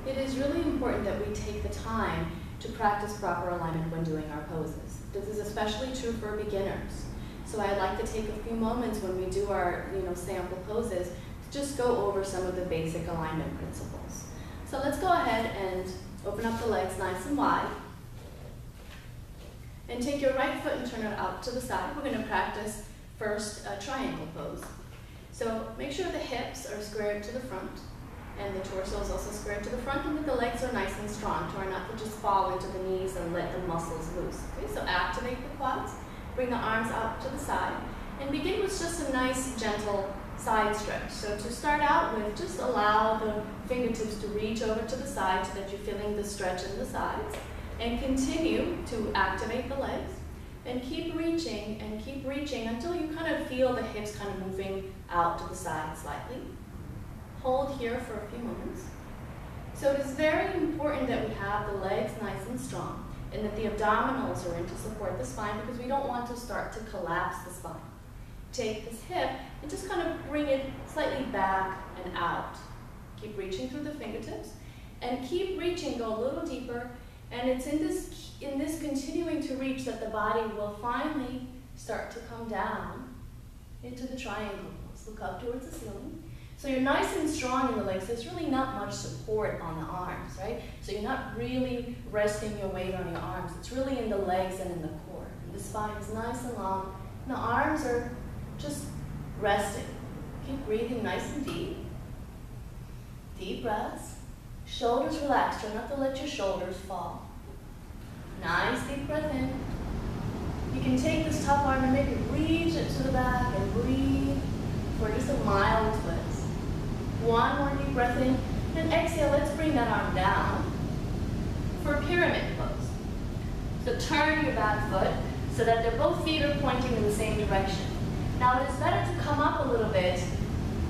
It is really important that we take the time to practice proper alignment when doing our poses. This is especially true for beginners. So I'd like to take a few moments when we do our sample poses to just go over some of the basic alignment principles. So let's go ahead and open up the legs nice and wide. And take your right foot and turn it out to the side. We're going to practice first a triangle pose. So make sure the hips are squared to the front and the torso is also squared to the front and that the legs are nice and strong. Try not to just fall into the knees and let the muscles loose. Okay, so activate the quads, bring the arms out to the side, and begin with just a nice gentle side stretch. So to start out with, just allow the fingertips to reach over to the side so that you're feeling the stretch in the sides. And continue to activate the legs and keep reaching until you kind of feel the hips kind of moving out to the side slightly. Hold here for a few moments. So it is very important that we have the legs nice and strong and that the abdominals are in to support the spine because we don't want to start to collapse the spine. Take this hip and just kind of bring it slightly back and out. Keep reaching through the fingertips and keep reaching, go a little deeper. And it's in this continuing to reach that the body will finally start to come down into the triangle pose. Look up towards the ceiling. So you're nice and strong in the legs. There's really not much support on the arms, right? So you're not really resting your weight on your arms. It's really in the legs and in the core. And the spine is nice and long. And the arms are just resting. Keep breathing nice and deep. Deep breaths. Shoulders relaxed, try not to let your shoulders fall. Nice deep breath in. You can take this top arm and maybe reach it to the back and breathe for just a mild twist. One more deep breath in, and exhale, let's bring that arm down for a pyramid pose. So turn your back foot so that both feet are pointing in the same direction. Now it is better to come up a little bit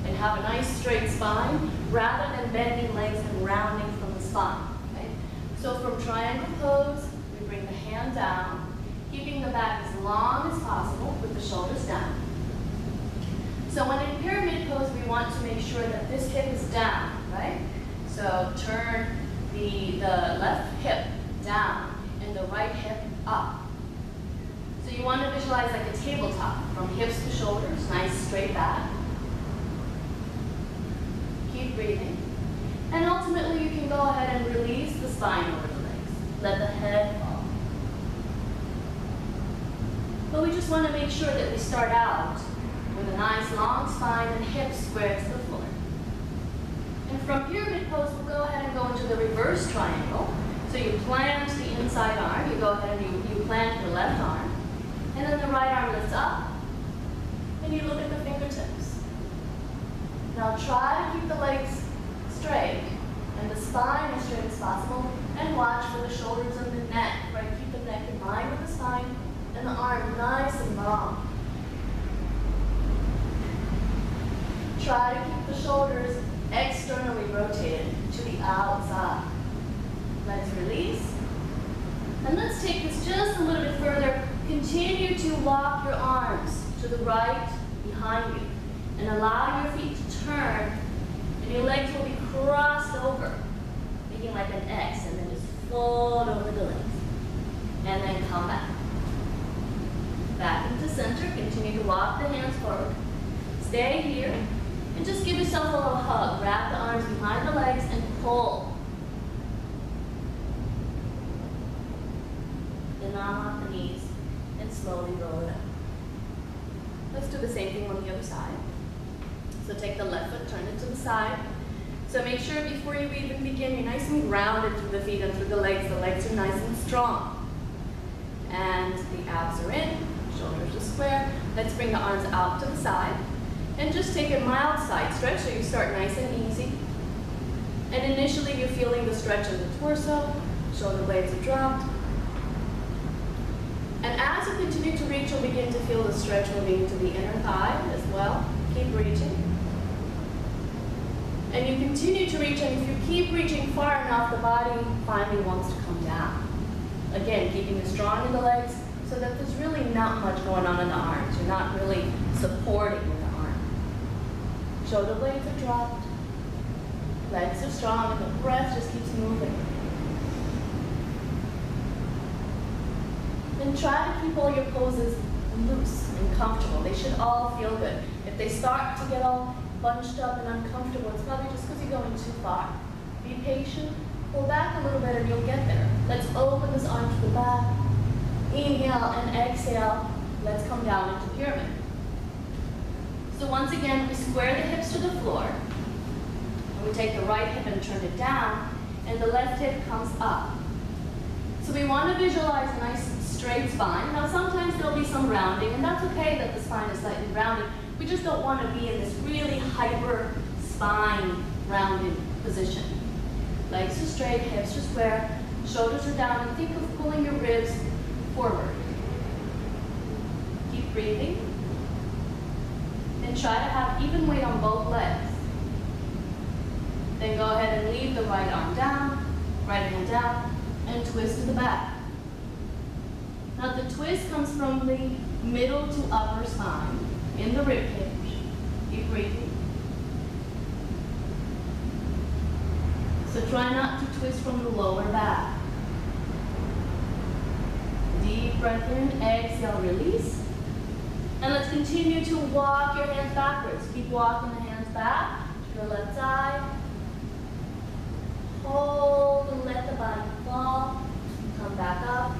and have a nice straight spine rather than bending legs and rounding from the spine. Okay? So from triangle pose, we bring the hand down, keeping the back as long as possible with the shoulders down. So when in pyramid pose, we want to make sure that this hip is down, right? So turn the left hip down and the right hip up. So you want to visualize like a tabletop from hips to shoulders, nice straight back. Keep breathing. And ultimately you can go ahead and release the spine over the legs. Let the head fall. But we just want to make sure that we start out with a nice long spine and hips squared to the floor. And from pyramid pose, we'll go ahead and go into the reverse triangle. So you plant the inside arm, you go ahead and you plant your left arm, and then the right arm lifts up, and you look at the fingertips. Now try to keep the legs straight and the spine as straight as possible, and watch for the shoulders and the neck, right? Keep the neck in line with the spine and the arm nice and long. Try to keep the shoulders externally rotated to the outside. Let's release. And let's take this just a little bit further. Continue to walk your arms to the right behind you and allow your feet to turn, and your legs will be crossed over, making like an X, and then just fold over the legs. And then come back. Back into center, continue to walk the hands forward. Stay here, and just give yourself a little hug. Wrap the arms behind the legs and pull. Then arm off the knees and slowly roll it up. Let's do the same thing on the other side. So take the left foot, turn it to the side. So make sure before you even begin, you're nice and grounded through the feet and through the legs. The legs are nice and strong. And the abs are in, shoulders are square. Let's bring the arms out to the side. And just take a mild side stretch, so you start nice and easy. And initially you're feeling the stretch of the torso, shoulder blades are dropped. And as you continue to reach, you'll begin to feel the stretch moving to the inner thigh as well. Keep reaching. And you continue to reach, and if you keep reaching far enough, the body finally wants to come down. Again, keeping it strong in the legs so that there's really not much going on in the arms. You're not really supporting with the arm. Shoulder blades are dropped. Legs are strong and the breath just keeps moving. Then try to keep all your poses loose and comfortable. They should all feel good. If they start to get all bunched up and uncomfortable, it's probably just because you're going too far. Be patient, pull back a little bit and you'll get there. Let's open this arm to the back. Inhale and exhale. Let's come down into pyramid. So once again, we square the hips to the floor. And we take the right hip and turn it down, and the left hip comes up. So we want to visualize a nice straight spine. Now sometimes there'll be some rounding, and that's okay that the spine is slightly rounded. We just don't want to be in this really hyper spine rounded position. Legs are straight, hips are square, shoulders are down, and think of pulling your ribs forward. Keep breathing. And try to have even weight on both legs. Then go ahead and leave the right arm down, right hand down, and twist to the back. Now the twist comes from the middle to upper spine in the rib cage. Keep breathing. So try not to twist from the lower back. Deep breath in, exhale, release. And let's continue to walk your hands backwards. Keep walking the hands back to the left side. Hold and let the body fall. Come back up.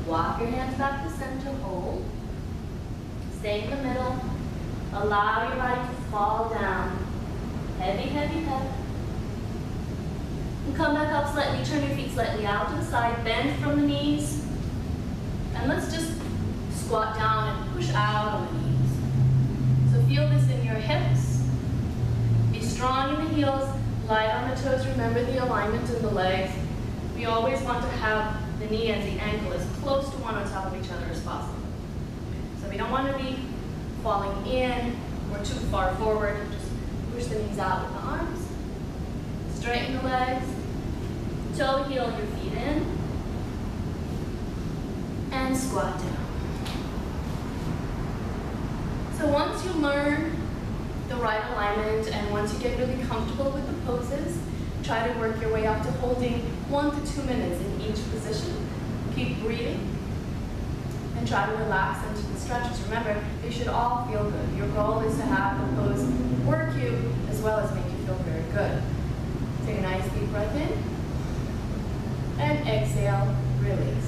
Walk your hands back to center, hold. Stay in the middle. Allow your body to fall down. Heavy, heavy, heavy. And come back up slightly, turn your feet slightly out to the side, bend from the knees. And let's just squat down and push out on the knees. So feel this in your hips. Be strong in the heels, light on the toes. Remember the alignment of the legs. We always want to have the knee and the ankle as close to one on top of each other as possible. So we don't want to be falling in or too far forward. Just push the knees out with the arms. Straighten the legs. Toe heel your feet in. And squat down. So once you learn the right alignment and once you get really comfortable with the poses, try to work your way up to holding 1 to 2 minutes in each position. Keep breathing and try to relax into the stretches. Remember, they should all feel good. Your goal is to have the pose work you as well as make you feel very good. Take a nice deep breath in and exhale, release.